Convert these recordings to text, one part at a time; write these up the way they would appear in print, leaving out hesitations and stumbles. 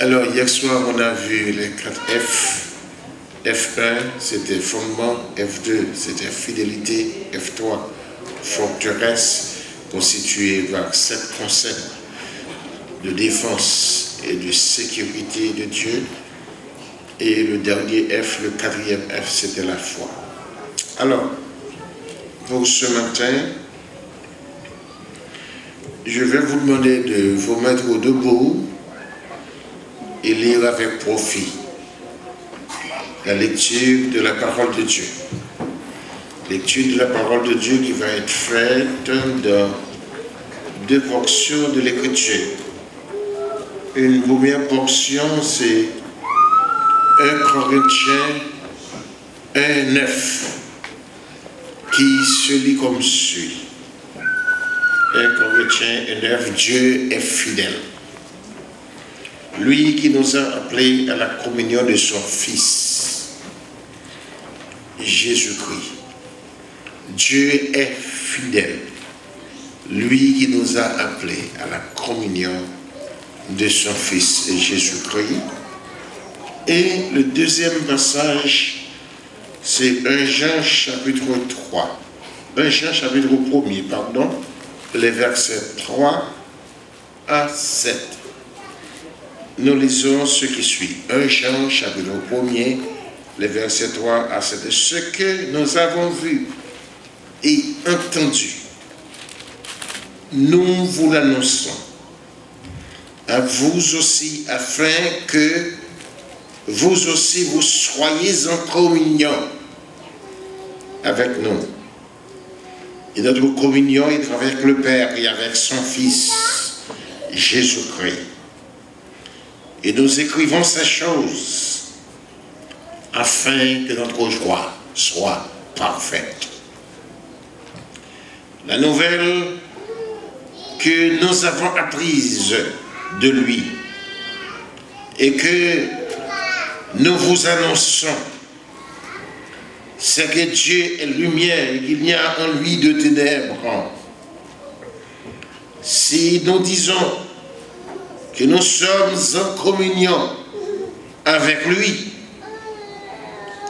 Alors, hier soir, on a vu les 4 F. F1, c'était fondement. F2, c'était fidélité. F3, forteresse, constituée par 7 concepts de défense et de sécurité de Dieu. Et le dernier F, le 4e F, c'était la foi. Alors, pour ce matin, je vais vous demander de vous mettre debout et lire avec profit la lecture de la parole de Dieu. Lecture de la parole de Dieu qui va être faite dans 2 portions de l'Écriture. Une première portion, c'est 1 Corinthiens 1:9, qui se lit comme suit. 1 Corinthiens 1:9, Dieu est fidèle. Lui qui nous a appelés à la communion de son Fils, Jésus-Christ. Dieu est fidèle. Lui qui nous a appelés à la communion de son Fils, Jésus-Christ. Et le deuxième passage, c'est 1 Jean chapitre 3. 1 Jean chapitre 1er, pardon, les versets 3 à 7. Nous lisons ce qui suit. 1 Jean chapitre 1er, les versets 3 à 7. Ce que nous avons vu et entendu, nous vous l'annonçons à vous aussi, afin que vous aussi vous soyez en communion avec nous. Et notre communion est avec le Père et avec son Fils, Jésus-Christ. Et nous écrivons ces choses afin que notre joie soit parfaite. La nouvelle que nous avons apprise de lui et que nous vous annonçons, c'est que Dieu est lumière et qu'il n'y a en lui de ténèbres. Si nous disons que nous sommes en communion avec lui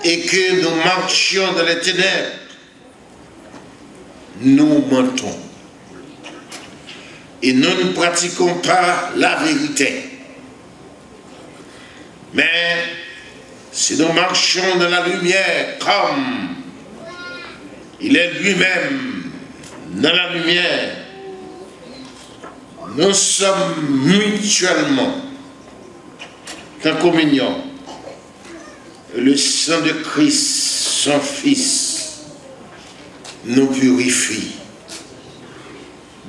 et que nous marchions dans les ténèbres, nous mentons. Et nous ne pratiquons pas la vérité. Mais si nous marchons dans la lumière comme il est lui-même dans la lumière, nous sommes mutuellement en communion. Le sang de Christ, son Fils, nous purifie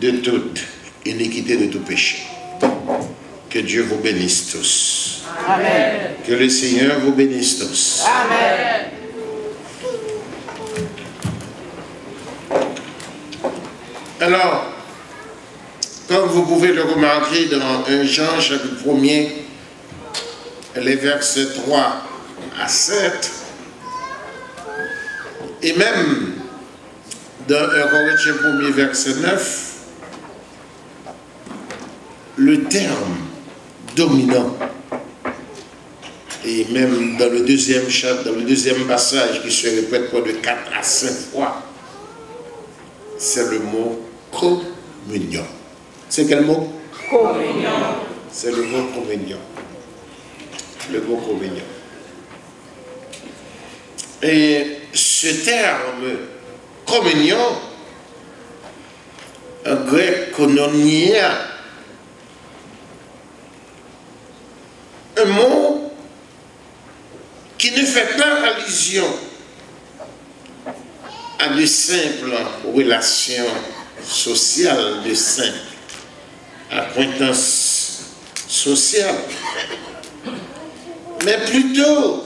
de toute iniquité, de tout péché. Que Dieu vous bénisse tous. Amen. Que le Seigneur vous bénisse tous. Amen. Alors, comme vous pouvez le remarquer dans 1 Jean chapitre 1er, les versets 3 à 7, et même dans 1 Corinthiens 1er verset 9, le terme dominant, et même dans le deuxième chapitre, dans le deuxième passage qui se répète près de 4 à 5 fois, c'est le mot communion. C'est quel mot? Communion. C'est le mot communion. Le mot communion. Et ce terme communion, en grec koinonia, un mot qui ne fait pas allusion à de simples relations sociales, de simples acquaintances sociales, mais plutôt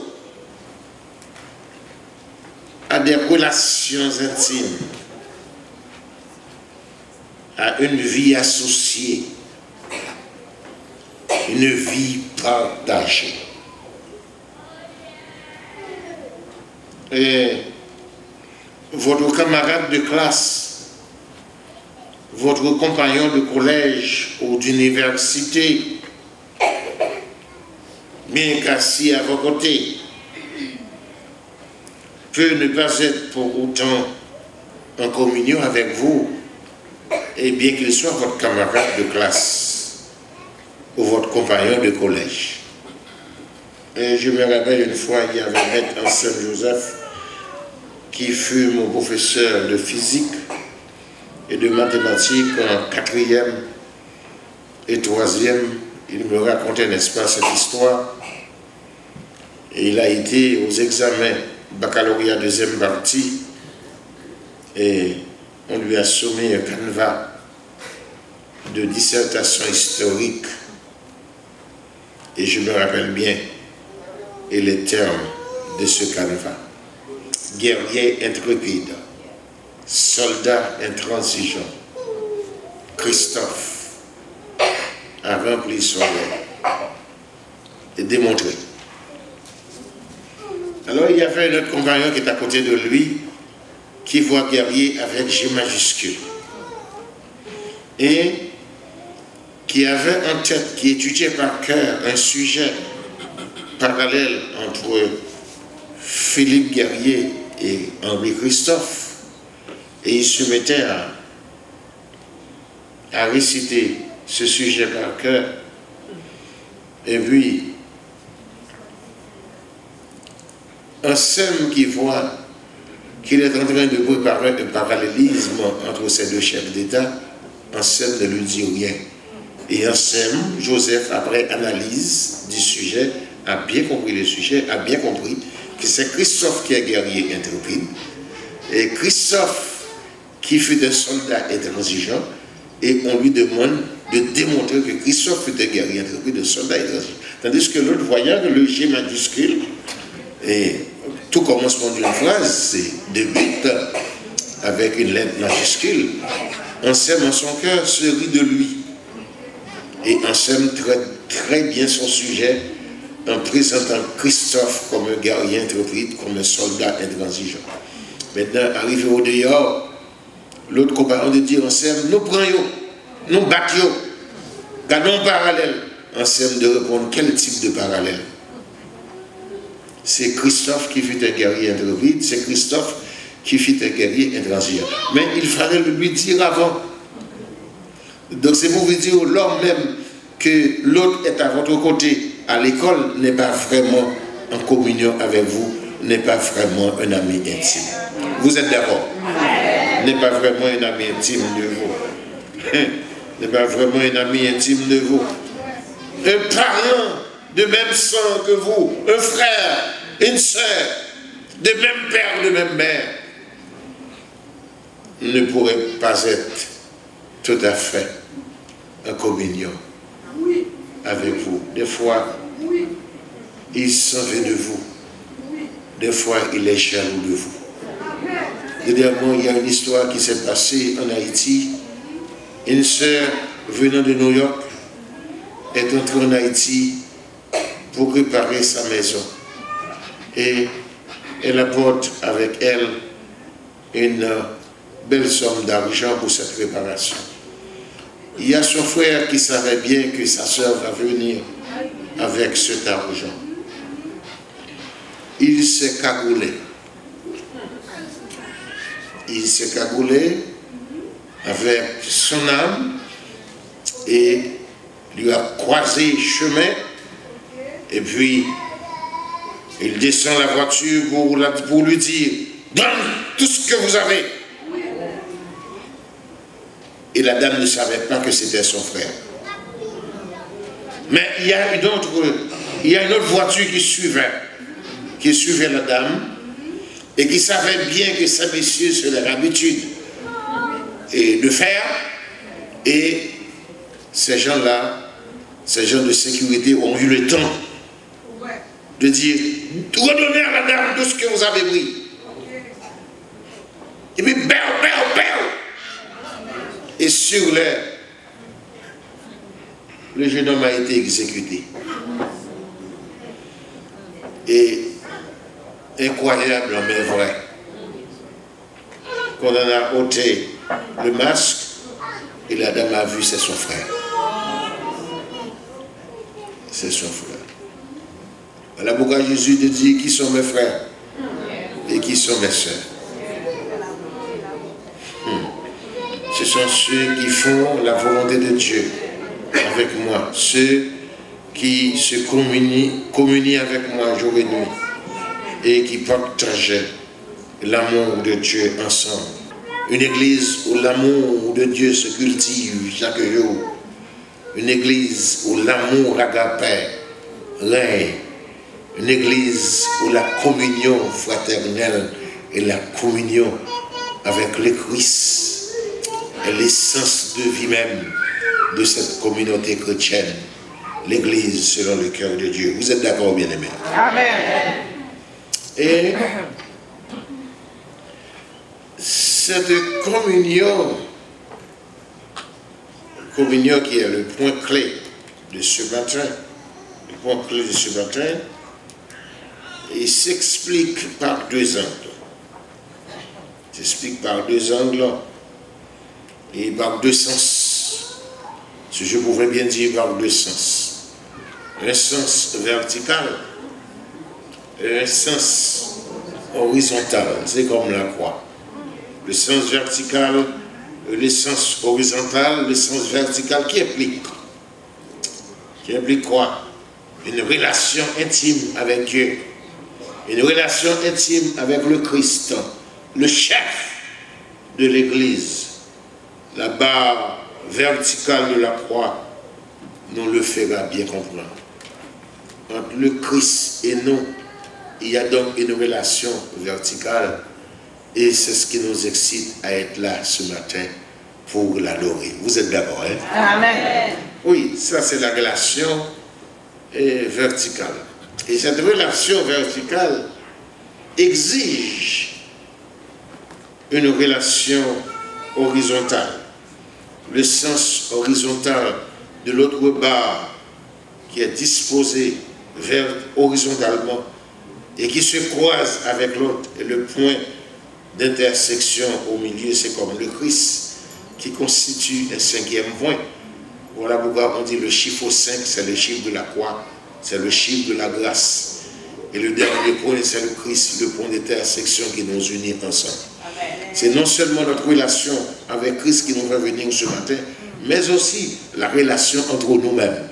à des relations intimes, à une vie associée, une vie partagée. Et votre camarade de classe, votre compagnon de collège ou d'université bien qu'assis à vos côtés, peut ne pas être pour autant en communion avec vous, et bien qu'il soit votre camarade de classe ou votre compagnon de collège. Et je me rappelle une fois, il y avait Maître Anselme Joseph, qui fut mon professeur de physique et de mathématiques en 4e et 3e. Il me racontait, n'est-ce pas, cette histoire. Et il a été aux examens baccalauréat 2e partie et on lui a soumis un canevas de dissertation historique. Et je me rappelle bien et les termes de ce canevas. Guerrier intrépide, soldat intransigeant, Christophe a rempli son rôle et démontré. Alors il y avait un autre compagnon qui est à côté de lui qui voit guerrier avec G majuscule et qui avait en tête, qui étudiait par cœur un sujet parallèle entre Philippe Guerrier et Henri Christophe, et il se mettait à réciter ce sujet par cœur. Et puis Anselme qui voit qu'il est en train de préparer un parallélisme entre ces deux chefs d'État, Anselme ne lui dit rien. Et Anselme, Joseph, après analyse du sujet, a bien compris le sujet, a bien compris que c'est Christophe qui est guerrier intrépide, et Christophe qui fut un soldat intransigeant, et on lui demande de démontrer que Christophe fut un guerrier intrépide, un soldat intransigeant. Tandis que l'autre, voyant que le G majuscule, et tout commencement d'une phrase, c'est débute avec une lettre majuscule, Anselme en son cœur se rit de lui. Et Anselme traite très bien son sujet en présentant Christophe comme un guerrier intrépide, comme un soldat intransigeant. Maintenant, arrivé au dehors, l'autre compagnon de dire Anselme, nous prenons, nous battons, gardons un parallèle. Anselme de répondre, quel type de parallèle? C'est Christophe qui fut un guerrier intrépide, c'est Christophe qui fut un guerrier intransigeant. Mais il fallait lui dire avant. Donc c'est pour vous dire lors même que l'autre est à votre côté à l'école n'est pas vraiment en communion avec vous, n'est pas vraiment un ami intime. Vous êtes d'accord? N'est pas vraiment un ami intime de vous. N'est pas vraiment un ami intime de vous. Un parent de même sang que vous, un frère, une sœur, de même père, de même mère, ne pourrait pas être tout à fait en communion avec vous. Des fois, il s'en veut de vous. Des fois, il est jaloux de vous. Dernièrement, il y a une histoire qui s'est passée en Haïti. Une sœur venant de New York est entrée en Haïti pour réparer sa maison. Et elle apporte avec elle une belle somme d'argent pour cette réparation. Il y a son frère qui savait bien que sa sœur va venir avec cet argent. Il s'est cagoulé. Il s'est cagoulé avec son âme et lui a croisé chemin. Et puis, il descend la voiture pour lui dire « Donne tout ce que vous avez !» Et la dame ne savait pas que c'était son frère. Mais il y a une autre voiture qui suivait la dame et qui savait bien que ces messieurs se leur habitude de faire. Et ces gens-là, ces gens de sécurité ont eu le temps de dire « Redonnez à la dame tout ce que vous avez pris. » Et puis, béo. Et sur l'air, le jeune homme a été exécuté. Et incroyable, mais vrai, qu'on en a ôté le masque et la dame a vu, c'est son frère. C'est son frère. Voilà pourquoi Jésus te dit qui sont mes frères et qui sont mes sœurs. Ce sont ceux qui font la volonté de Dieu avec moi, ceux qui se communient avec moi jour et nuit et qui partagent l'amour de Dieu ensemble. Une église où l'amour de Dieu se cultive chaque jour. Une église où l'amour agapé règne. Une église où la communion fraternelle et la communion avec le Christ est l'essence de vie même de cette communauté chrétienne. L'église selon le cœur de Dieu. Vous êtes d'accord, bien-aimés? Amen. Et cette communion qui est le point clé de ce matin, il s'explique par deux angles. Il s'explique par deux angles et par deux sens. Si je pourrais bien dire par deux sens. Un sens vertical et un sens horizontal, c'est comme la croix. Le sens vertical, le sens horizontal, le sens vertical qui implique quoi? Une relation intime avec Dieu, une relation intime avec le Christ, le chef de l'Église. La barre verticale de la croix nous le fera bien comprendre. Entre le Christ et nous, il y a donc une relation verticale et c'est ce qui nous excite à être là ce matin pour l'adorer. Vous êtes d'accord, hein? Amen. Oui, ça c'est la relation verticale. Et cette relation verticale exige une relation horizontale. Le sens horizontal de l'autre barre qui est disposé vers horizontalement et qui se croise avec l'autre. Et le point d'intersection au milieu, c'est comme le Christ qui constitue un cinquième point. Voilà pourquoi on dit le chiffre 5, c'est le chiffre de la croix, c'est le chiffre de la grâce. Et le dernier point, c'est le Christ, le point d'intersection qui nous unit ensemble. C'est non seulement notre relation avec Christ qui nous fait venir ce matin, mais aussi la relation entre nous-mêmes.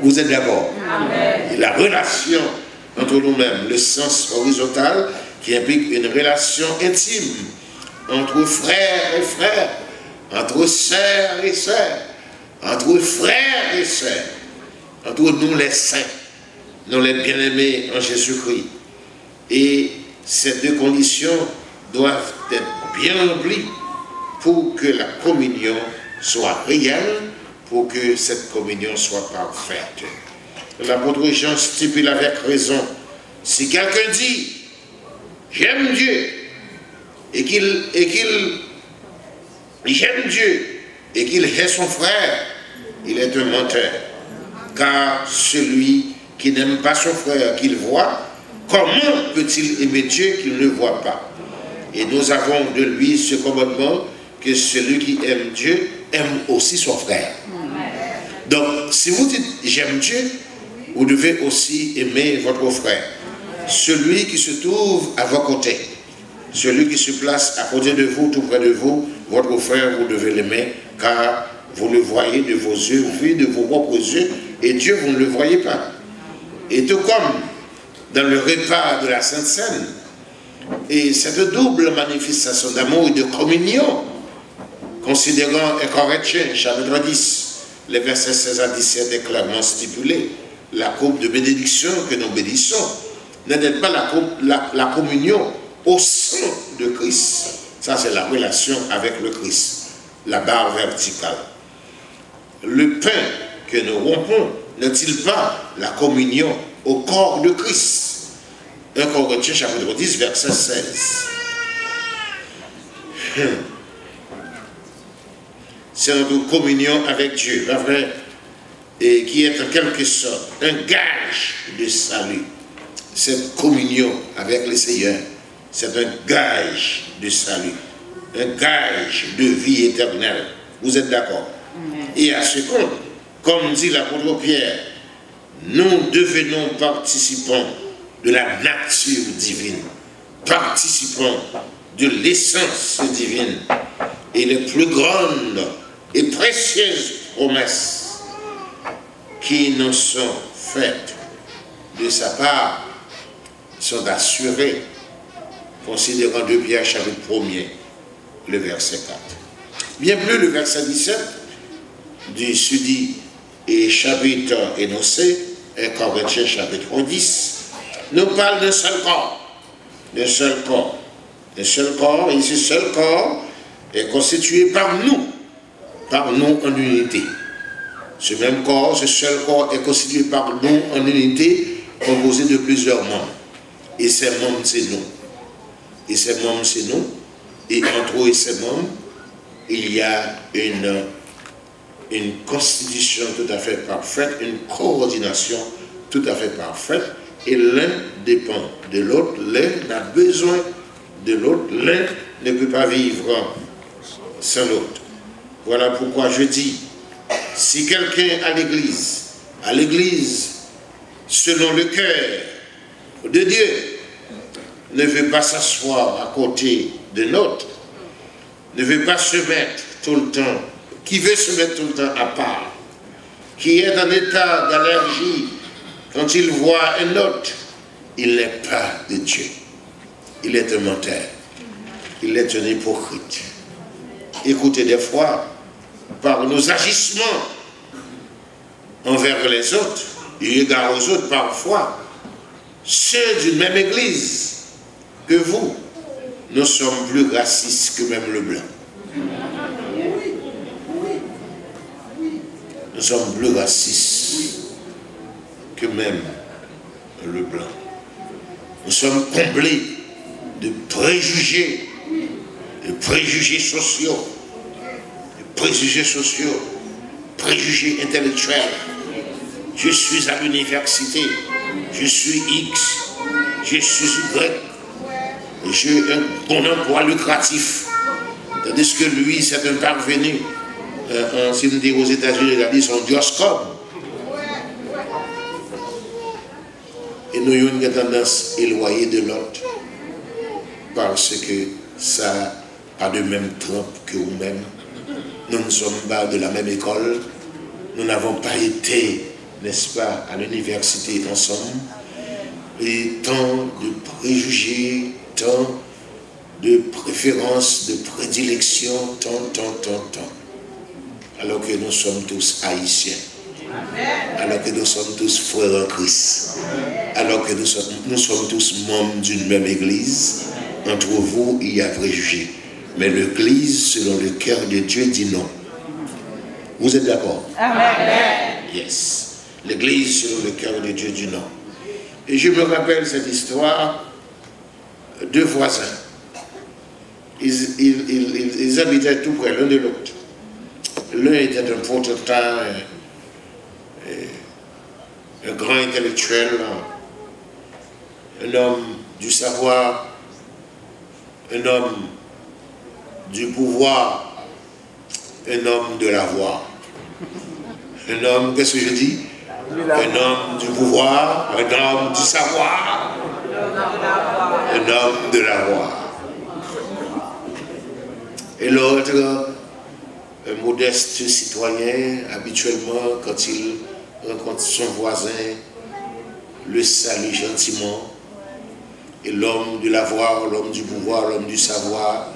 Vous êtes d'accord? La relation entre nous-mêmes, le sens horizontal qui implique une relation intime entre frères et frères, entre sœurs et sœurs, entre frères et sœurs, entre nous les saints, nous les bien-aimés en Jésus-Christ. Et ces deux conditions doivent être bien remplies pour que la communion soit réelle, pour que cette communion soit parfaite. L'apôtre Jean stipule avec raison, si quelqu'un dit « j'aime Dieu » et qu'il j'aime Dieu et qu'il hait son frère, il est un menteur. Car celui qui n'aime pas son frère qu'il voit, comment peut-il aimer Dieu qu'il ne voit pas? Et nous avons de lui ce commandement que celui qui aime Dieu aime aussi son frère. Donc, si vous dites « j'aime Dieu », vous devez aussi aimer votre frère. Celui qui se trouve à vos côtés, celui qui se place à côté de vous, tout près de vous, votre frère, vous devez l'aimer, car vous le voyez de vos yeux, vu de vos propres yeux, et Dieu, vous ne le voyez pas. Et tout comme dans le repas de la Sainte Seine, et cette double manifestation d'amour et de communion, considérant 1 Corinthiens, chapitre 10, les versets 16 à 17 est clairement stipulé. La coupe de bénédiction que nous bénissons n'est pas la communion au sein de Christ. Ça, c'est la relation avec le Christ, la barre verticale. Le pain que nous rompons n'est-il pas la communion au corps de Christ? 1 Corinthiens chapitre 10, verset 16. C'est notre communion avec Dieu, la vraie, et qui est en quelque sorte un gage de salut. Cette communion avec le Seigneur, c'est un gage de salut, un gage de vie éternelle. Vous êtes d'accord? Et à ce compte, comme dit l'apôtre Pierre, nous devenons participants de la nature divine, participants de l'essence divine et les plus grandes et précieuses promesses qui nous sont faites de sa part sont assurées, considérant 2 Pierre chapitre 1er, le verset 4. Bien plus, le verset 17 du sudit et chapitre énoncé, 1 Corinthiens chapitre 10, nous parle d'un seul corps. D'un seul corps. Un seul corps, et ce seul corps est constitué par nous en unité. Ce même corps, ce seul corps est constitué par nous en unité, composé de plusieurs membres. Et ces membres, c'est nous. Et ces membres, c'est nous. Et entre eux et ces membres, il y a une constitution tout à fait parfaite, une coordination tout à fait parfaite. Et l'un dépend de l'autre, l'un a besoin de l'autre, l'un ne peut pas vivre sans l'autre. Voilà pourquoi je dis, si quelqu'un à l'église, selon le cœur de Dieu, ne veut pas s'asseoir à côté de l'autre, ne veut pas se mettre tout le temps, qui veut se mettre tout le temps à part, qui est en état d'allergie quand il voit un autre, il n'est pas de Dieu. Il est un menteur. Il est un hypocrite. Écoutez, des fois, par nos agissements envers les autres, eu égard aux autres parfois, ceux d'une même église que vous, nous sommes plus racistes que même le blanc. Nous sommes plus racistes que même le blanc. Nous sommes comblés de préjugés sociaux, préjugés intellectuels. Je suis à l'université, je suis X, je suis Y, j'ai un bon emploi lucratif, tandis que lui, c'est un parvenu. Si nous disons aux États-Unis, il a dit son dioscope. Et nous avons une tendance éloignée de l'autre parce que ça n'a pas de même trempe que vous-même. Nous ne sommes pas de la même école. Nous n'avons pas été, n'est-ce pas, à l'université ensemble. Et tant de préjugés, tant de préférences, de prédilections, tant. Alors que nous sommes tous haïtiens. Alors que nous sommes tous frères en Christ. Alors que nous sommes tous membres d'une même église. Entre vous, il y a préjugés. Mais l'église, selon le cœur de Dieu, dit non. Vous êtes d'accord? Amen. Yes. L'église, selon le cœur de Dieu, dit non. Et je me rappelle cette histoire. 2 voisins. Ils habitaient tout près l'un de l'autre. L'un était un potentat, un grand intellectuel, un homme du savoir, un homme du pouvoir, un homme de la voix. Un homme, qu'est-ce que je dis? Un homme du pouvoir, un homme du savoir, un homme de la voix. Et l'autre, un modeste citoyen, habituellement, quand il rencontre son voisin, le salue gentiment. Et l'homme de la voix, l'homme du pouvoir, l'homme du savoir,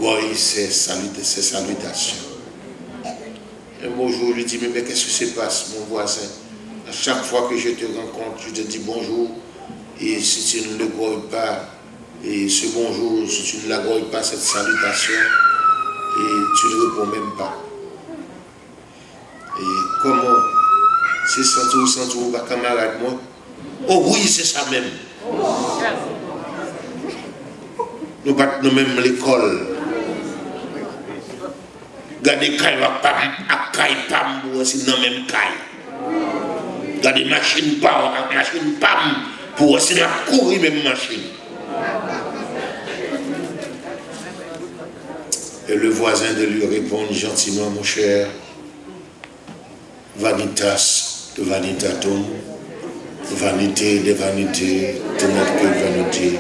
goye ses salutations. Un beau jour, je lui dis, mais qu'est-ce qui se passe, mon voisin? À chaque fois que je te rencontre, je te dis bonjour. Et si tu ne le goyes pas, et ce bonjour, si tu ne la goyes pas, cette salutation, et tu ne réponds même pas. Et comment? C'est sans tout, pas camarade, moi? Oh oui, c'est ça même. Nous battons même l'école. Gardez caille à caille pam, c'est dans même caille. Gardez machine pam pour c'est la courir même machine. Et le voisin de lui répond gentiment, mon cher, vanitas vanitatum, vanité des vanités, ténèbres que vanité.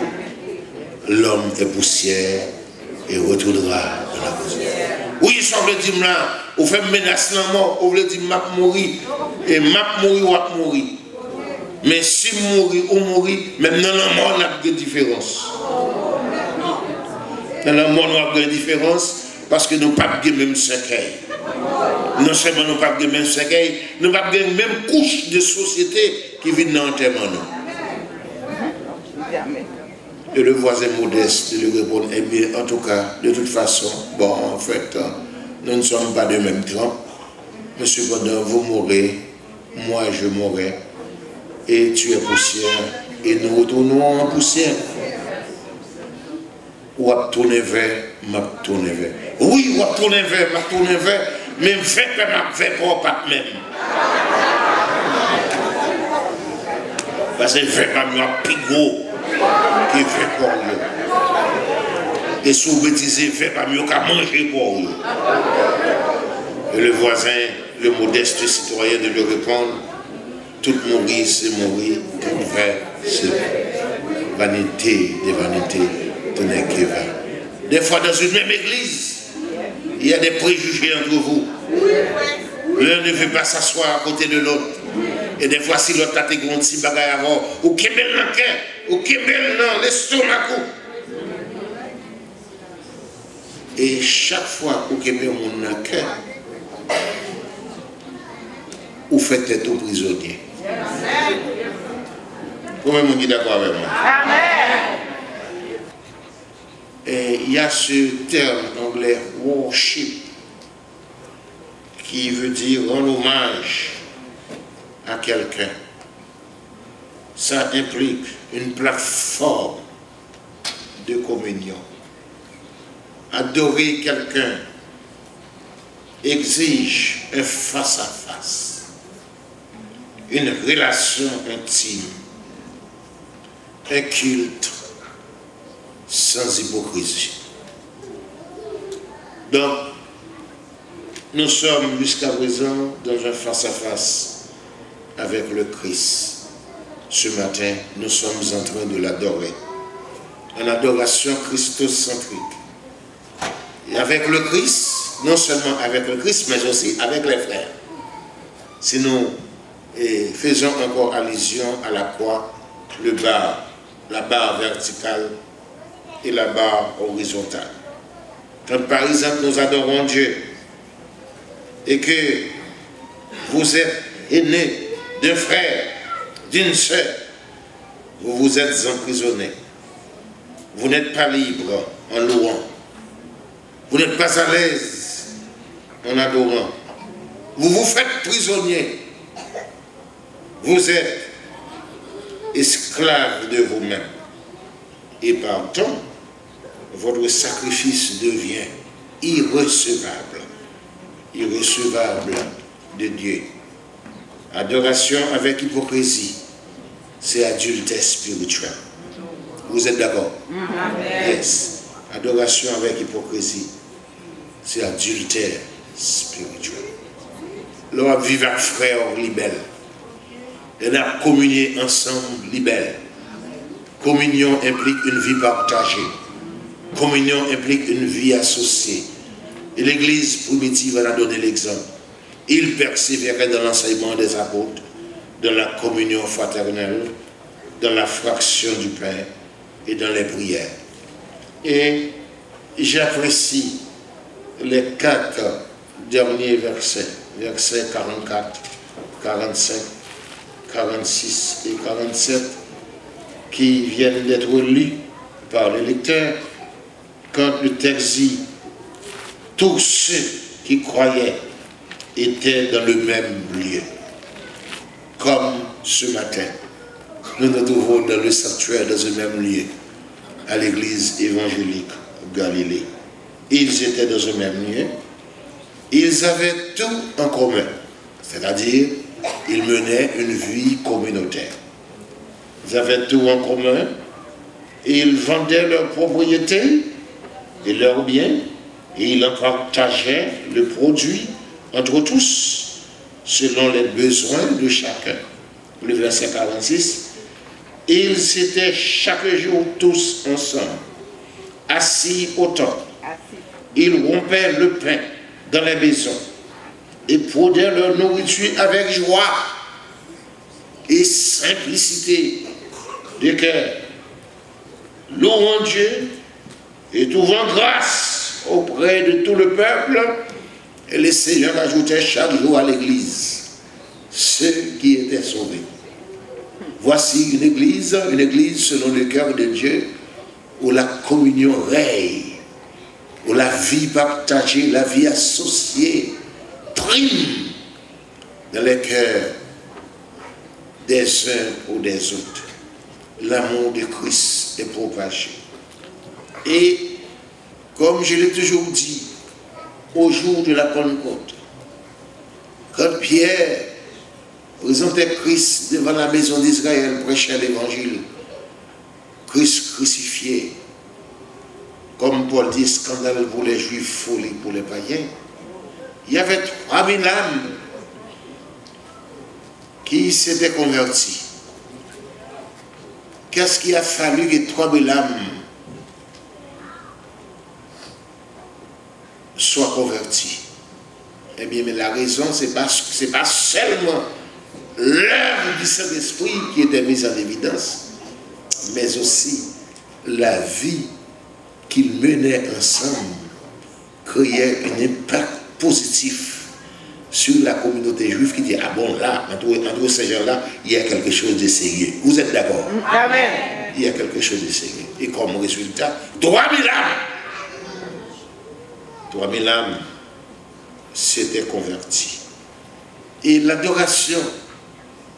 L'homme est poussière et retournera dans la poussière. Oui, ça veut dire là, on fait menace la mort, on veut dire m'a mourir, et m'a mourir ou à mourir. Mais si mourir ou mourir, même dans la mort, on a une différence. Dans la mort, on a une différence parce que nous n'avons pas le même cercueil. Non seulement nous n'avons pas le même cercueil, nous n'avons pas la même couche de société qui vit dans l'enterrement. Et le voisin modeste lui répond, eh bien, en tout cas, de toute façon, bon, en fait, nous ne sommes pas de même temps. Mais cependant, vous mourrez, moi je mourrai, et tu es poussière, et nous retournons en poussière. Ou à tourner vers, m'a tourner vers. Oui, ou à tourner vers, m'a tourner vers, mais fait pas m'a fait pas même. Parce que fait pas m'a pigot. Qui fait pour eux. Et si vous bêtisez, fait pas mieux qu'à manger pour eux. Et le voisin, le modeste citoyen de lui répondre, tout mourir, c'est mourir, tout vrai, c'est vanité des vanités, tout n'est que vain. Des fois, dans une même église, il y a des préjugés entre vous. L'un ne veut pas s'asseoir à côté de l'autre. Et des fois, si l'autre a des grands petits bagages avant, ou qui met dans le cœur, ou qui met dans l'estomac. Et chaque fois où qui met dans le cœur, vous faites être prisonnier. Comment vous êtes d'accord avec moi? Amen. Et il y a ce terme anglais, worship, qui veut dire rendre hommage à quelqu'un. Ça implique une plateforme de communion. Adorer quelqu'un exige un face-à-face, une relation intime, un culte sans hypocrisie. Donc, nous sommes jusqu'à présent dans un face-à-face avec le Christ. Ce matin, nous sommes en train de l'adorer. Une adoration christocentrique. Et avec le Christ, non seulement avec le Christ, mais aussi avec les frères. Si nous faisons encore allusion à la croix, le bar, la barre verticale et la barre horizontale. Quand par exemple nous adorons Dieu et que vous êtes aîné d'un frère, d'une sœur, vous vous êtes emprisonné. Vous n'êtes pas libre en louant. Vous n'êtes pas à l'aise en adorant. Vous vous faites prisonnier. Vous êtes esclave de vous-même. Et partant, votre sacrifice devient irrecevable. Irrecevable de Dieu. Adoration avec hypocrisie, c'est adultère spirituel. Vous êtes d'accord? Yes. Adoration avec hypocrisie, c'est adultère spirituel. L'on vit avec frère libelle. Et on a communié ensemble libelle. Communion implique une vie partagée. Communion implique une vie associée. Et l'Église primitive en a donné l'exemple. Il persévérait dans l'enseignement des apôtres, dans la communion fraternelle, dans la fraction du pain et dans les prières. Et j'apprécie les 4 derniers versets, versets 44, 45, 46 et 47, qui viennent d'être lus par les lecteurs, quand le texte dit « Tous ceux qui croyaient étaient dans le même lieu. » Comme ce matin, nous nous trouvons dans le sanctuaire, dans le même lieu, à l'église évangélique Galilée. Ils étaient dans le même lieu. Ils avaient tout en commun, c'est-à-dire, ils menaient une vie communautaire. Ils avaient tout en commun. Ils vendaient leurs propriétés et leurs biens, et ils en partageaient le produit entre tous, selon les besoins de chacun. Le verset 46. Ils étaient chaque jour tous ensemble, assis au temple. Ils rompaient le pain dans les maisons et prenaient leur nourriture avec joie et simplicité de cœur, louant Dieu et trouvant grâce auprès de tout le peuple. Et le Seigneur ajoutait chaque jour à l'église ceux qui étaient sauvés. Voici une église selon le cœur de Dieu, où la communion règne, où la vie partagée, la vie associée prime dans les cœurs des uns ou des autres. L'amour de Christ est propagé. Et comme je l'ai toujours dit, au jour de la Pentecôte, quand Pierre présentait Christ devant la maison d'Israël, prêchait l'évangile, Christ crucifié, comme Paul dit, scandale pour les Juifs, folie pour les païens. Il y avait 3000 âmes qui s'étaient converties. Qu'est-ce qu'il a fallu que 3000 âmes soient converties? Eh bien, mais la raison, c'est pas seulement l'œuvre du Saint-Esprit qui était mise en évidence, mais aussi la vie qu'ils menaient ensemble créait un impact positif sur la communauté juive qui dit, ah bon, là, entre ces gens-là, il y a quelque chose de sérieux. Vous êtes d'accord? Amen. Il y a quelque chose de sérieux. Et comme résultat, 3000 âmes. 3000 âmes s'étaient converties. Et l'adoration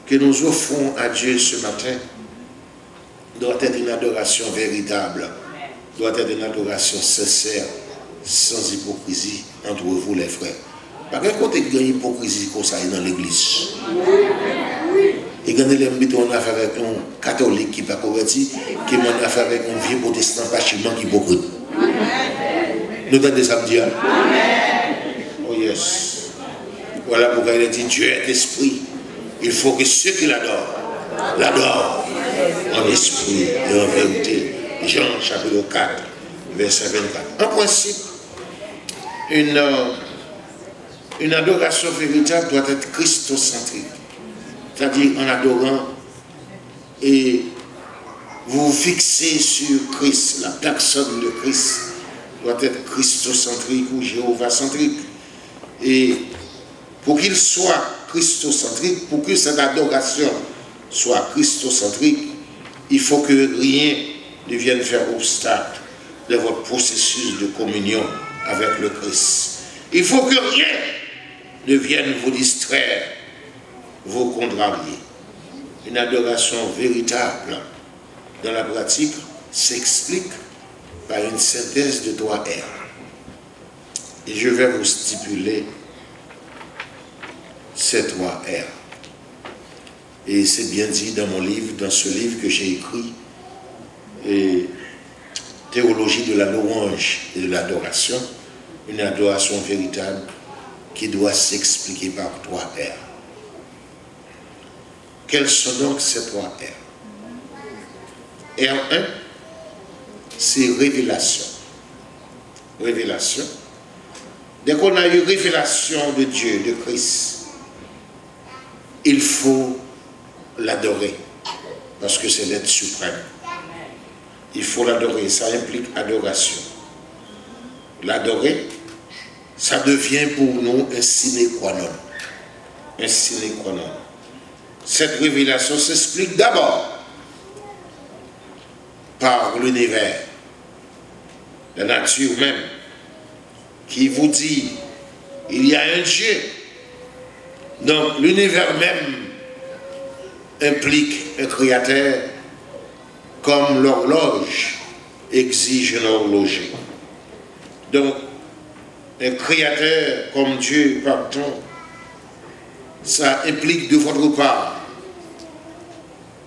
que nous offrons à Dieu ce matin doit être une adoration véritable, doit être une adoration sincère, sans hypocrisie entre vous les frères. Par contre, il y a une hypocrisie comme ça dans l'église. Et quand il y a affaire avec un catholique qui n'est pas converti, qui a affaire avec un vieux protestant pas chiment qui est hypocrite. Nous avons des samedis. Oh yes. Voilà pourquoi il a dit Dieu est esprit. Il faut que ceux qui l'adorent en esprit et en vérité. Jean chapitre 4, verset 24. En principe, une adoration véritable doit être christocentrique. C'est-à-dire en adorant et vous vous fixez sur Christ. La personne de Christ doit être christocentrique ou jéhovacentrique. Et pour qu'il soit christocentrique, pour que cette adoration soit christocentrique, il faut que rien ne vienne faire obstacle de votre processus de communion avec le Christ. Il faut que rien ne vienne vous distraire, vous contrarier. Une adoration véritable dans la pratique s'explique par une synthèse de 3 R. Et je vais vous stipuler ces 3 R. Et c'est bien dit dans mon livre, dans ce livre que j'ai écrit, et Théologie de la louange et de l'adoration, une adoration véritable qui doit s'expliquer par 3 R. Quels sont donc ces 3 R? R1, c'est révélation. Révélation. Dès qu'on a eu révélation de Dieu, de Christ, il faut l'adorer, parce que c'est l'être suprême. Il faut l'adorer, ça implique adoration. L'adorer, ça devient pour nous un sine qua non. Un sine qua non. Cette révélation s'explique d'abord par l'univers, la nature même, qui vous dit il y a un Dieu. Donc l'univers même implique un créateur, comme l'horloge exige un horloger. Donc un créateur comme Dieu, pardon, ça implique de votre part,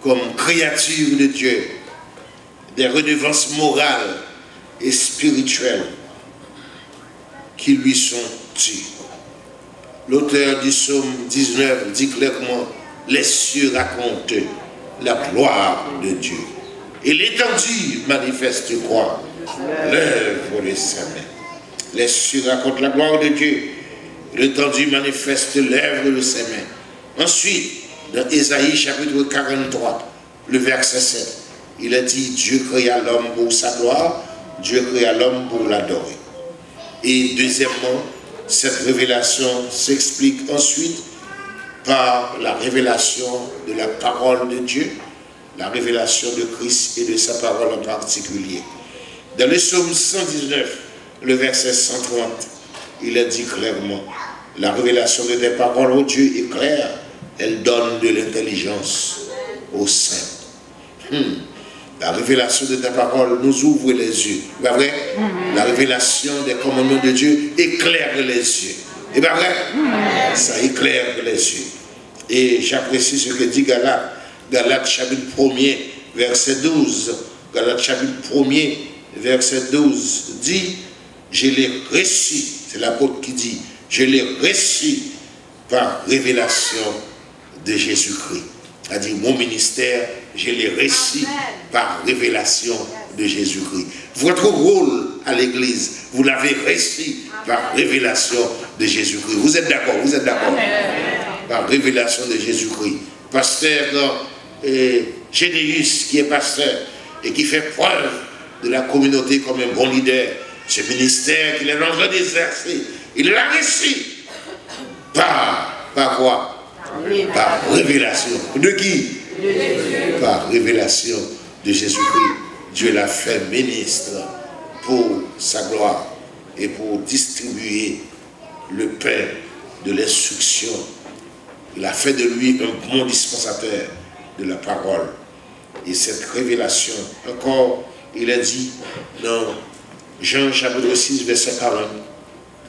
comme créature de Dieu, des redevances morales et spirituelles qui lui sont dues. L'auteur du psaume 19 dit clairement, les cieux racontent la gloire de Dieu. Et l'étendue manifeste quoi? L'œuvre de sa main. Les cieux racontent la gloire de Dieu. L'étendue manifeste l'œuvre de ses mains. Ensuite, dans Ésaïe chapitre 43, le verset 7, il a dit, Dieu créa l'homme pour sa gloire, Dieu créa l'homme pour l'adorer. Et deuxièmement, cette révélation s'explique ensuite par la révélation de la parole de Dieu, la révélation de Christ et de sa parole en particulier. Dans le psaume 119, le verset 130, il est dit clairement, la révélation de tes paroles, ô Dieu, est claire, elle donne de l'intelligence aux saints. La révélation de ta parole nous ouvre les yeux. C'est pas vrai? La révélation des commandements de Dieu éclaire les yeux. C'est pas vrai? Ça éclaire les yeux. Et j'apprécie ce que dit Galates. Galates chapitre 1er, verset 12. Galates chapitre 1er, verset 12 dit, je l'ai reçu, c'est l'apôtre qui dit, je l'ai reçu par révélation de Jésus-Christ. C'est-à-dire mon ministère, je l'ai reçu par révélation de Jésus-Christ. Votre rôle à l'église, vous l'avez reçu par révélation de Jésus-Christ. Vous êtes d'accord? Vous êtes d'accord? Par révélation de Jésus-Christ. Pasteur Généus, qui est pasteur et qui fait preuve de la communauté comme un bon leader, ce ministère qu'il est en train d'exercer, il l'a reçu par quoi? Par révélation. De qui? De Jésus. Par révélation de Jésus-Christ. Dieu l'a fait ministre pour sa gloire et pour distribuer le pain de l'instruction. Il a fait de lui un bon dispensateur de la parole. Et cette révélation, encore, il a dit dans Jean chapitre 6, verset 40,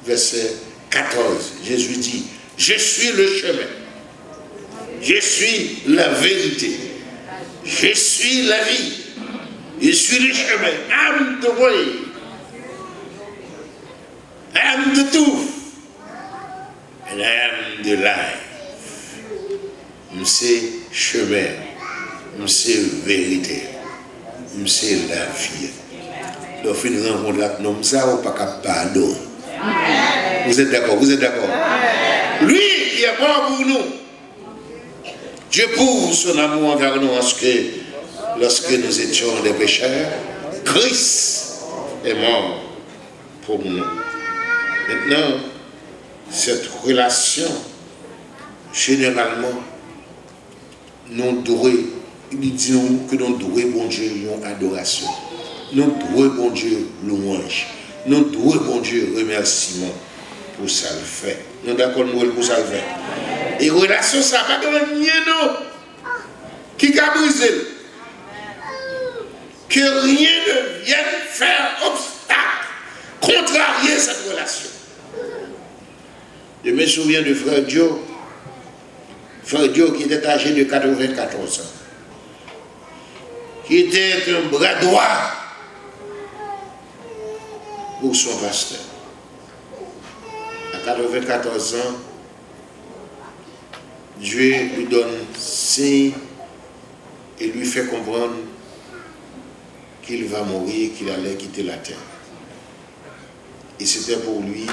verset 14, Jésus dit, je suis le chemin. Je suis la vérité. Je suis la vie. Je suis le chemin. I'm the way. I am the truth. And I am the life. C'est chemin. C'est vérité. C'est la vie. Donc, nous rencontrons là, nous sommes pas pardon. Vous êtes d'accord? Vous êtes d'accord? Lui qui est mort pour nous. Dieu prouve son amour envers nous lorsque nous étions des pécheurs, Christ est mort pour nous. Maintenant, cette relation, généralement, nous devons, il dit que nous devons, bon Dieu, une adoration. Nous devons, bon Dieu, louange. Nous devons, bon Dieu, remerciement pour ça le fait. Nous d'accord, nous pour ça le fait. Et relation, ça va pas gagner nous. Qui a brisé? Que rien ne vienne faire obstacle, contrarier cette relation. Je me souviens de frère Dio qui était âgé de 94 ans, qui était un bras droit pour son pasteur. À 94 ans, Dieu lui donne signe et lui fait comprendre qu'il va mourir, qu'il allait quitter la terre. Et c'était pour lui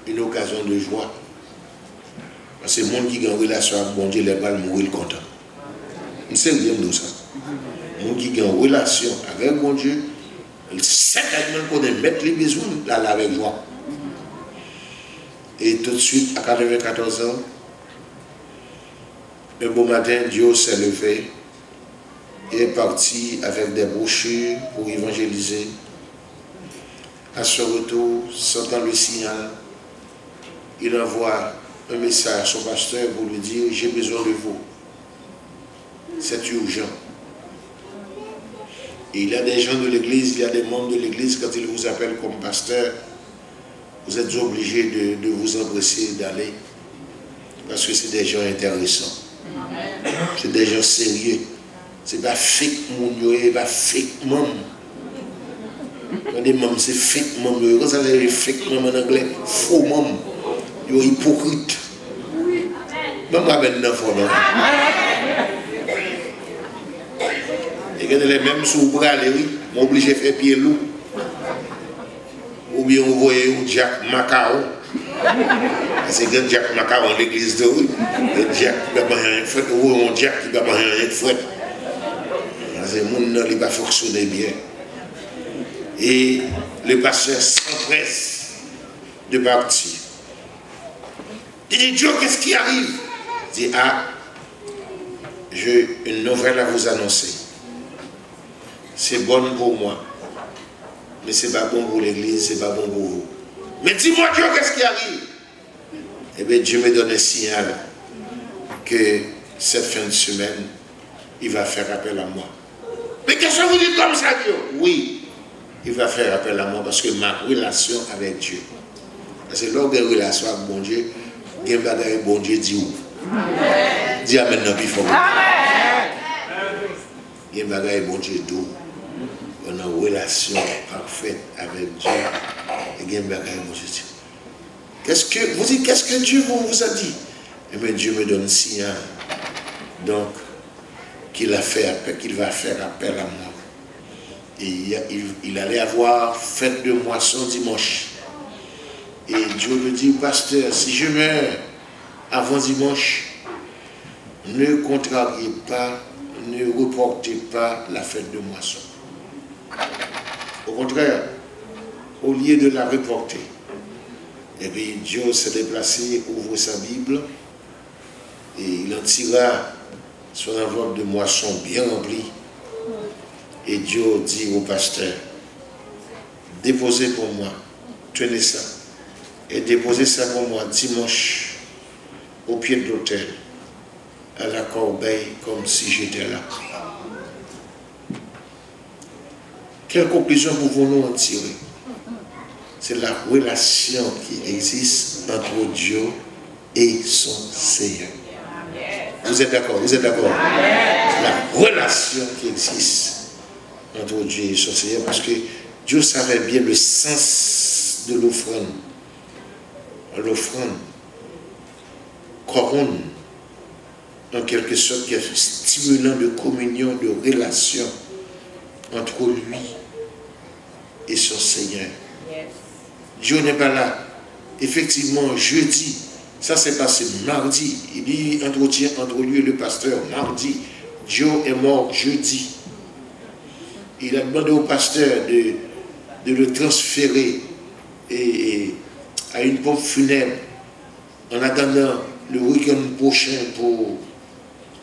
une occasion de joie. Parce que le monde qui a une relation avec bon Dieu, il va mourir content. C'est rien de ça. Le monde qui a une relation avec bon Dieu, il sait qu'on est mettre les besoins là avec joie. Et tout de suite, à 94 ans, un beau matin, Dieu s'est levé et est parti avec des brochures pour évangéliser. À son retour, sentant le signal, il envoie un message à son pasteur pour lui dire « J'ai besoin de vous. C'est urgent. » Et il y a des gens de l'église, il y a des membres de l'église, quand ils vous appellent comme pasteur, vous êtes obligés de vous empresser d'aller parce que c'est des gens intéressants. C'est des gens sérieux. C'est pas fake moun, c'est pas fake mom. Quand des mom, c'est fake mom. Quand ça veut dire fake mom en anglais, faux mom. Ils sont hypocrites. Même moi, maintenant, faut non. Et quand les mêmes sous le bras, oui, m'ont obligé de faire pied loup. Ou bien, vous voyez Jack Macao. C'est que Jack Macao en l'église de oui. Jack qui va rien faire, ou un Jack qui va rien faire. C'est le monde qui va fonctionner bien. Et le pasteur s'empresse de partir. Il dit, Dieu, qu'est-ce qui arrive? Il dit, ah, j'ai une nouvelle à vous annoncer. C'est bon pour moi. Mais c'est pas bon pour l'église, c'est pas bon pour vous. Mais dis-moi, Dieu, qu'est-ce qui arrive? Eh bien, Dieu me donne un signal que cette fin de semaine, il va faire appel à moi. Mais qu'est-ce que vous dites comme ça, Dieu? Oui, il va faire appel à moi parce que ma relation avec Dieu. Parce que lors de la relation avec bon Dieu, il y a un bagage bon Dieu dit où? Dis Amen, non, puis il faut. Il y a un bagage bon Dieu d'où? On a une relation parfaite avec Dieu. Et il y a un bagage bon Dieu dit. Qu'est-ce que vous dites? Qu'est-ce que Dieu vous a dit? Eh bien, Dieu me donne signal. Donc, qu'il va faire appel à moi. Et il allait avoir fête de moisson dimanche. Et Dieu me dit, pasteur, si je meurs avant dimanche, ne contrariez pas, ne reportez pas la fête de moisson. Au contraire, au lieu de la reporter, et puis Dieu s'est déplacé, ouvre sa Bible, et il en tira son enveloppe de moisson bien remplie. Et Dieu dit au pasteur, déposez pour moi, tenez ça, et déposez ça pour moi dimanche au pied de l'autel, à la corbeille, comme si j'étais là. Quelle conclusion pouvons-nous en tirer? C'est la relation qui existe entre Dieu et son Seigneur. Vous êtes d'accord? Vous êtes d'accord? La relation qui existe entre Dieu et son Seigneur, parce que Dieu savait bien le sens de l'offrande. L'offrande couronne, en quelque sorte, qui est stimulant de communion, de relation entre lui et son Seigneur. Dieu n'est pas là. Effectivement, jeudi, ça s'est passé mardi. Il dit entretien entre lui et le pasteur mardi. Dieu est mort jeudi. Il a demandé au pasteur de le transférer à une pompe funèbre en attendant le week-end prochain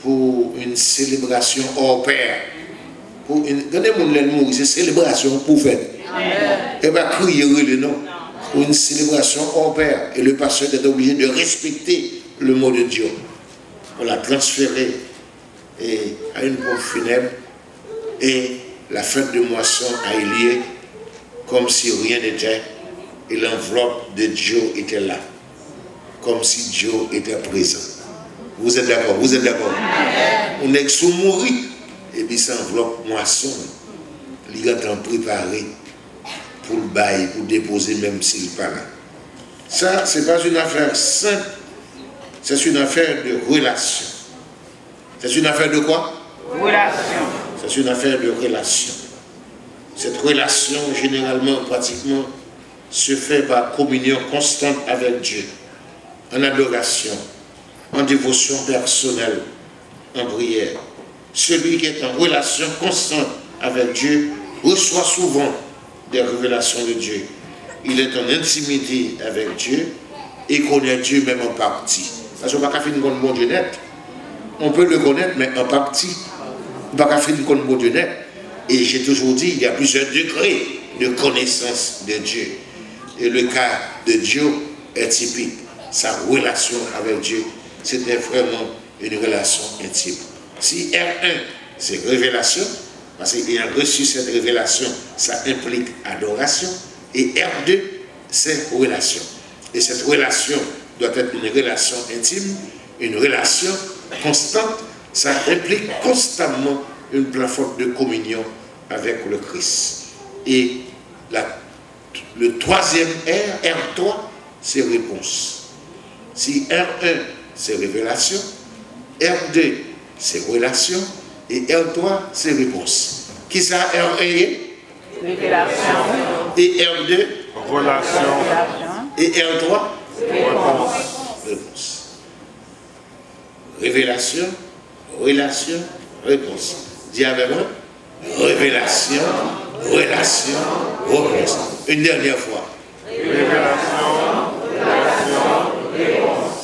pour une célébration hors pair. C'est une célébration pour faire. Et va crier le nom. Pour une célébration hors pair. Et le pasteur est obligé de respecter le mot de Dieu. On l'a transféré à une pompe funèbre et la fête de moisson a eu lieu comme si rien n'était et l'enveloppe de Dieu était là. Comme si Dieu était présent. Vous êtes d'accord? Vous êtes d'accord? On est sous mourir et puis cette enveloppe moisson, il est en préparé pour le bail, pour déposer même s'il n'est pas là. Ça, ce n'est pas une affaire simple, c'est une affaire de relation. C'est une affaire de quoi? Relation. C'est une affaire de relation. Cette relation, généralement, pratiquement, se fait par communion constante avec Dieu, en adoration, en dévotion personnelle, en prière. Celui qui est en relation constante avec Dieu reçoit souvent des révélations de Dieu. Il est en intimité avec Dieu et connaît Dieu même en partie. Parce qu'on ne peut pas faire une bonne Dieu net. On peut le connaître, mais en partie. On ne peut pas faire une bonne Dieu net. Et j'ai toujours dit, il y a plusieurs degrés de connaissance de Dieu. Et le cas de Dieu est typique. Sa relation avec Dieu, c'était vraiment une relation intime. Si R1, c'est révélation, parce qu'il a reçu cette révélation, ça implique adoration. Et R2, c'est relation. Et cette relation doit être une relation intime, une relation constante. Ça implique constamment une plateforme de communion avec le Christ. Et le troisième R, R3, c'est réponse. Si R1, c'est révélation, R2, c'est relation, et R3, c'est réponse. Qui ça, R1 est? Révélation. Et R2? Relation. Et R3? Réponse. Réponse. Révélation, relation, réponse. Dis avec moi. Révélation, relation, réponse. Une dernière fois. Révélation.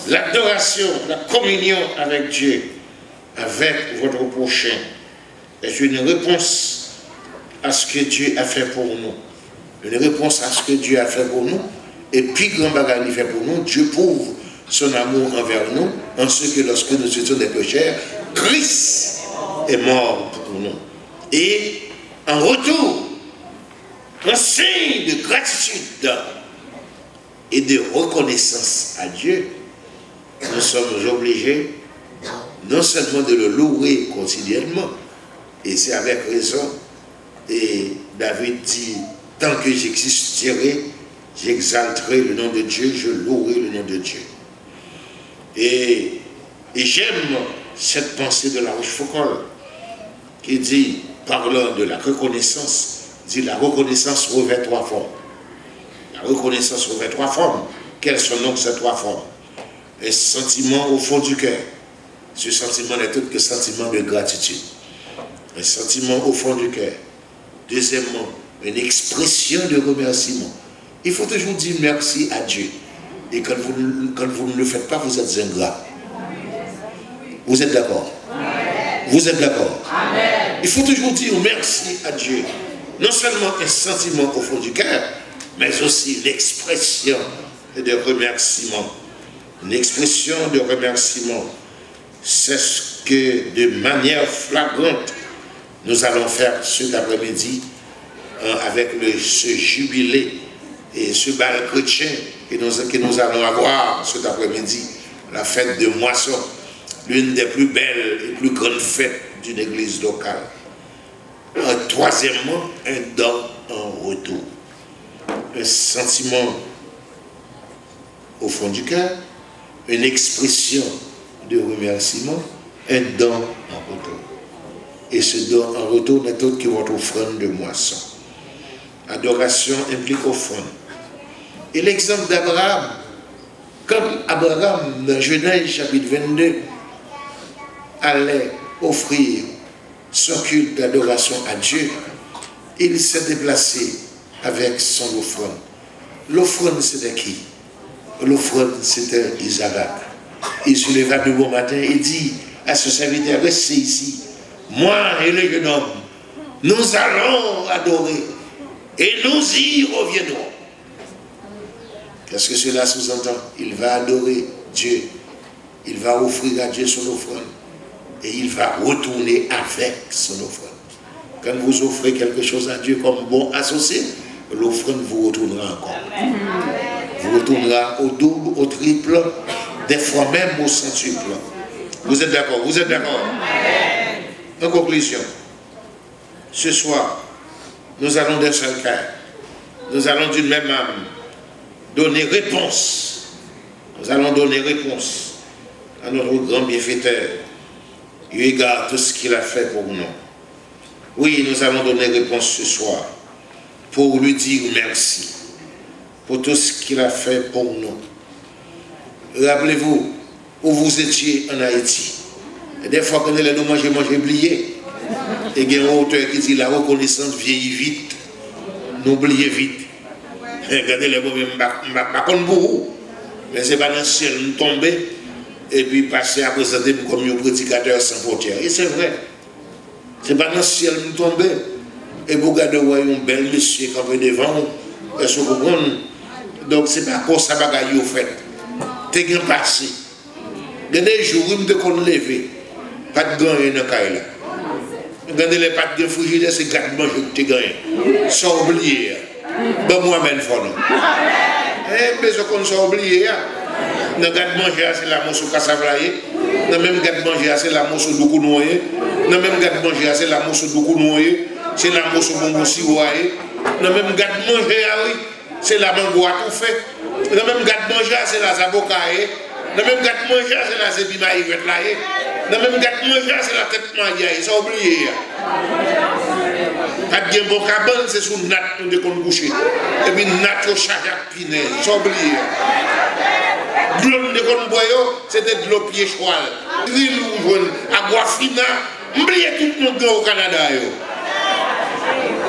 L'adoration, la communion avec Dieu, avec votre prochain, est une réponse à ce que Dieu a fait pour nous. Une réponse à ce que Dieu a fait pour nous. Et puis, grand bagage il fait pour nous, Dieu prouve son amour envers nous, en ce que lorsque nous étions des pécheurs, Christ est mort pour nous. Et en retour, un signe de gratitude et de reconnaissance à Dieu, nous sommes obligés non seulement de le louer quotidiennement, et c'est avec raison, et David dit, tant que j'existerai, j'exalterai le nom de Dieu, je louerai le nom de Dieu. Et j'aime cette pensée de la Rochefoucauld qui dit, parlant de la reconnaissance, dit la reconnaissance revêt trois formes. La reconnaissance revêt trois formes. Quelles sont donc ces trois formes? Un sentiment au fond du cœur. Ce sentiment n'est autre que sentiment de gratitude. Un sentiment au fond du cœur. Deuxièmement, une expression de remerciement. Il faut toujours dire merci à Dieu. Et quand vous ne le faites pas, vous êtes ingrat. Vous êtes d'accord? Vous êtes d'accord? Il faut toujours dire merci à Dieu. Non seulement un sentiment au fond du cœur, mais aussi l'expression de remerciement. Une expression de remerciement. C'est ce que, de manière flagrante, nous allons faire cet après-midi avec ce jubilé et ce bal chrétien que nous allons avoir cet après-midi, la fête de moisson, l'une des plus belles et plus grandes fêtes d'une église locale. Troisièmement, un don en retour. Un sentiment au fond du cœur, une expression de remerciement, un don en retour. Et ce don en retour n'est autre que votre offrande de moisson. Adoration implique offrande. Et l'exemple d'Abraham, quand Abraham, dans Genèse chapitre 22, allait offrir son culte d'adoration à Dieu, il s'est déplacé avec son offrande. L'offrande, c'était qui? L'offrande, c'était Isaac. Il se leva de bon matin et dit à ce serviteur, restez ici. Moi et le jeune homme, nous allons adorer et nous y reviendrons. Qu'est-ce que cela sous-entend? Il va adorer Dieu. Il va offrir à Dieu son offrande. Et il va retourner avec son offrande. Quand vous offrez quelque chose à Dieu comme bon associé, l'offrande vous retournera encore. Vous retournera au double, au triple, des fois même au centuple. Vous êtes d'accord? Vous êtes d'accord? En conclusion, ce soir, nous allons d'un seul cœur, nous allons d'une même âme donner réponse. Nous allons donner réponse à notre grand bienfaiteur, eu égard à tout ce qu'il a fait pour nous. Oui, nous allons donner réponse ce soir pour lui dire merci pour tout ce qu'il a fait pour nous. Rappelez-vous où vous étiez en Haïti. Et des fois, quand on est manger oublié. Et il y a un auteur qui dit la reconnaissance vieillit vite, n'oubliez vite. Regardez les mots, mais c'est pas dans le ciel nous tomber et puis passer à présenter comme un prédicateur sans frontières. Et c'est vrai. C'est pas dans le ciel nous tomber et vous regardez un bel monsieur campé devant vous. Est-ce que vous comprenez? Donc c'est pas comme ça bagaille au fait. T'es bien passé. Il y a des jours où je me lever, pas de gagner dans le cas là. Regardez les pattes de frigidaire, c'est gâte manger que tu gagnes. Sans oublier. Ben moi-même, il faut nous. Mais ce qu'on s'est oublié, dans le gâte manger, c'est la mousse au cassavlaye. Dans le même gâte manger, c'est la mousse au doukou noyé. Dans le même gâte manger, c'est la mousse au doukou noyé. C'est la mousse au bonbon siroyé. Dans le même gâte manger, c'est la mango à tout fait. Dans le même gâte manger, c'est la zabokaye. Dans même gâte manger, c'est la zébima y là. Dans même gâte manger, c'est la tête maillée. Ils ont oublié. Quand il y a un bon cabane, c'est sous nat de qu'on coucher. Et puis nat au charge à pinet. Ils ont oublié. Glon de qu'on boyo, c'était de l'eau pied choual. L'île ou jaune, à bois fina. Oubliez tout le monde au Canada.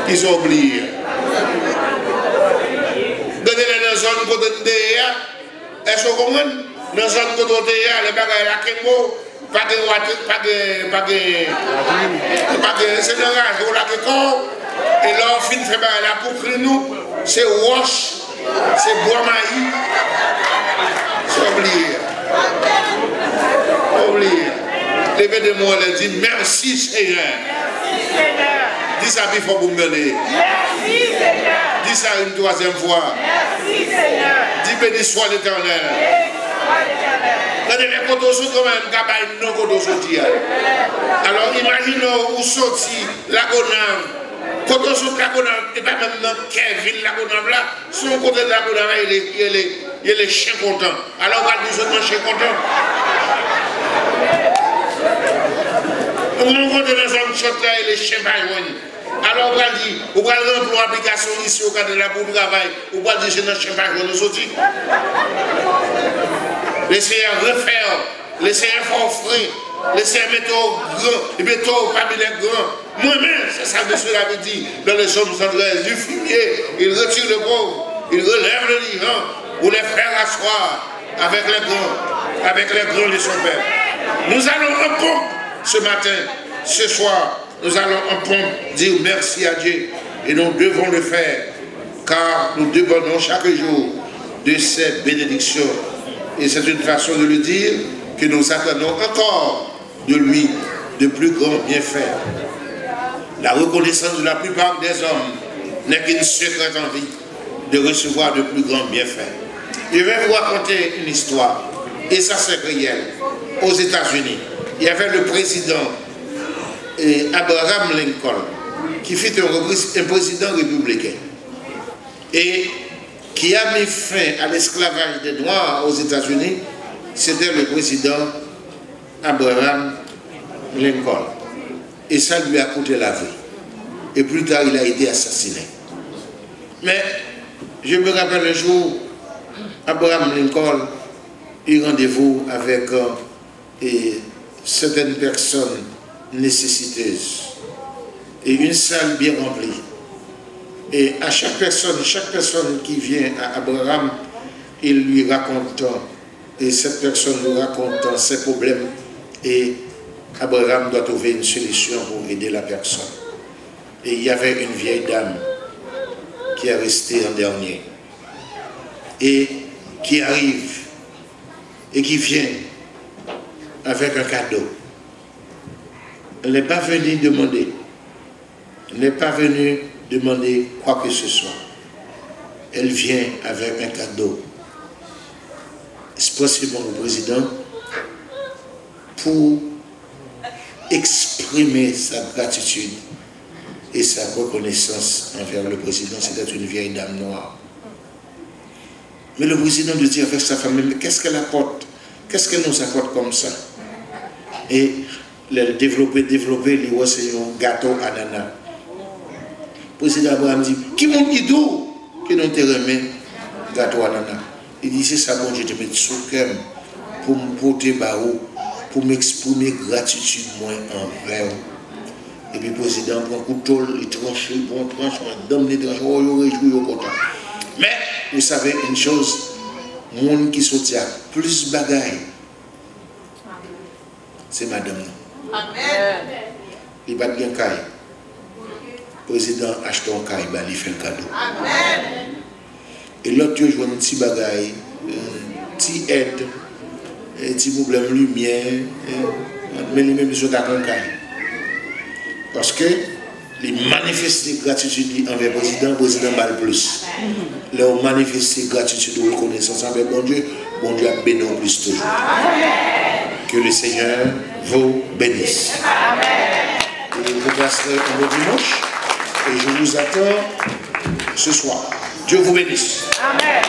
Ils ont oublié. Dans la zone côté de est-ce qu'on comprend? Dans la zone côté de les bagages à Kengo, pas de Sénégal, ou la Keko, et là on finit faire la pour nous, c'est wash, c'est bois maïs, c'est oublié. Oublié. Levez de moi, elle dit merci Seigneur. Dis ça il faut vous me donner. Merci Seigneur. Dis ça une troisième fois. Merci Seigneur. Dis béni soit l'Éternel. Regardez les côtés sont quand même capables de côtés. Alors imaginez où sorti la Gonave. Côté sont la Gonave, et pas même dans Kevin la Gonave là, son côté de la Gonave, il est chien content. Alors on va dire seulement chien content. On côté dans un shot là, il est chien pas. Alors on va dire, on va remplir l'application ici au cadre de la bourre de travail, on va dire je n'ai chien pas nous sortir. Laissez refaire, laissez offrir, laissez mettre au grand, et mettre au cabinet grand. Moi-même, c'est ça que monsieur l'avait dit dans les sommes 113 du fumier, il retire le pauvre, il relève le vivant pour les faire asseoir avec les grands de son père. Nous allons en pompe ce matin, ce soir, nous allons en pompe dire merci à Dieu et nous devons le faire car nous dépendons chaque jour de ses bénédictions. Et c'est une façon de le dire que nous attendons encore de lui de plus grands bienfaits. La reconnaissance de la plupart des hommes n'est qu'une secrète envie de recevoir de plus grands bienfaits. Je vais vous raconter une histoire, et ça c'est réel. Aux États-Unis, il y avait le président Abraham Lincoln, qui fut un président républicain. Et qui a mis fin à l'esclavage des Noirs aux États-Unis, c'était le président Abraham Lincoln. Et ça lui a coûté la vie. Et plus tard, il a été assassiné. Mais je me rappelle un jour, Abraham Lincoln eut rendez-vous avec certaines personnes nécessiteuses. Et une salle bien remplie. Et à chaque personne qui vient à Abraham, il lui raconte, et cette personne lui raconte ses problèmes, et Abraham doit trouver une solution pour aider la personne. Et il y avait une vieille dame qui est restée en dernier, et qui arrive, et qui vient avec un cadeau. Elle n'est pas venue demander, elle n'est pas venue demander quoi que ce soit. Elle vient avec un cadeau, spécialement au président, pour exprimer sa gratitude et sa reconnaissance envers le président. C'était une vieille dame noire. Mais le président lui dit avec sa famille, qu'est-ce qu'elle apporte? Qu'est-ce qu'elle nous apporte comme ça? Et le développer, lui c'est un gâteau ananas. Le président Abraham dit, qui m'a dit d'où que nous te remet gâteau ananas? Il dit, c'est ça, bon, je te mets sous cœur pour me porter barreau, pour m'exprimer gratitude moins envers. Et puis le président prend un couteau, il tranche, il prend un tranchement, donne des tranchements, il réjouit au content. Mais, vous savez une chose, le monde qui sortit à plus bagaille, c'est madame. Amen. Il va bien caille. Le président achète un caille, il fait un cadeau. Amen. Et l'autre jour, un petit bagaille, un petit aide, un petit problème lumière, mais les mêmes sont à un caille. Parce que les manifester gratitude envers le président mal plus. Les manifester gratitude ou reconnaissance envers bon Dieu a béni en plus toujours. Amen. Que le Seigneur vous bénisse. Amen. Et vous passerez un bon dimanche. Et je vous attends ce soir. Dieu vous bénisse. Amen.